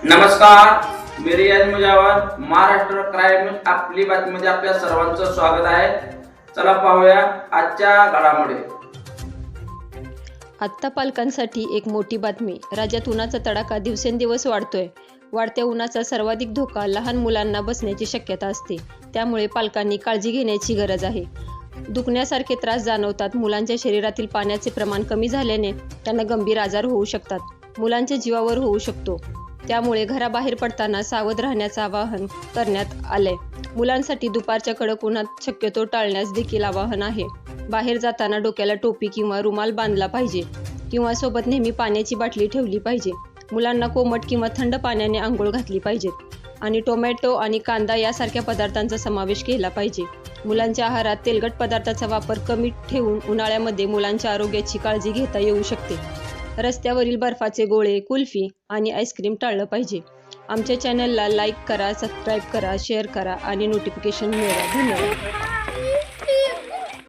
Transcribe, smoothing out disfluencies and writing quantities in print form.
नमस्कार, मी रियाज मुजावर, महाराष्ट्र क्राईम आपली बातमीमध्ये आपल्या सर्वांचं स्वागत आहे। चला पाहूया आजच्या घडामोडी। आत्ता पालकांसाठी एक मोठी बातमी। राज्यात उन्हाचा तडाखा दिवसेंदिवस वाढतोय। वाढत्या उन्हाचा सर्वाधिक धोका लहान मुलांना बसण्याची शक्यता असते, त्यामुळे पालकांनी काळजी घेण्याची गरज आहे। दुखण्यासारखे त्रास जाणवतात। मुलांच्या शरीरातील पाण्याचे प्रमाण कमी झाल्याने त्यांना गंभीर आजार होऊ शकतात, मुलांच्या जीवावर होऊ शकतो। त्यामुळे घराबाहेर पडताना सावध राहण्याचं आवाहन करण्यात आलंय। मुलांसाठी दुपारच्या कडक उन्हात शक्यतो टाळण्यास देखील आवाहन आहे। बाहेर जाताना डोक्याला टोपी किंवा रुमाल बांधला पाहिजे किंवा सोबत नेहमी पाण्याची बाटली ठेवली पाहिजे। मुलांना कोमट किंवा थंड पाण्याने आंघोळ घातली पाहिजे आणि टोमॅटो आणि कांदा यासारख्या पदार्थांचा समावेश केला पाहिजे। मुलांच्या आहारात तेलकट पदार्थाचा वापर कमी ठेवून उन्हाळ्यामध्ये मुलांच्या आरोग्याची काळजी घेता येऊ शकते। रस्त्यावरील बर्फाचे गोळे, कुल्फी आणि आईस्क्रीम टाळलं पाहिजे। आमच्या चॅनलला लाईक करा, सबस्क्राईब करा, शेअर करा आणि नोटिफिकेशन मिळवा। धन्यवाद।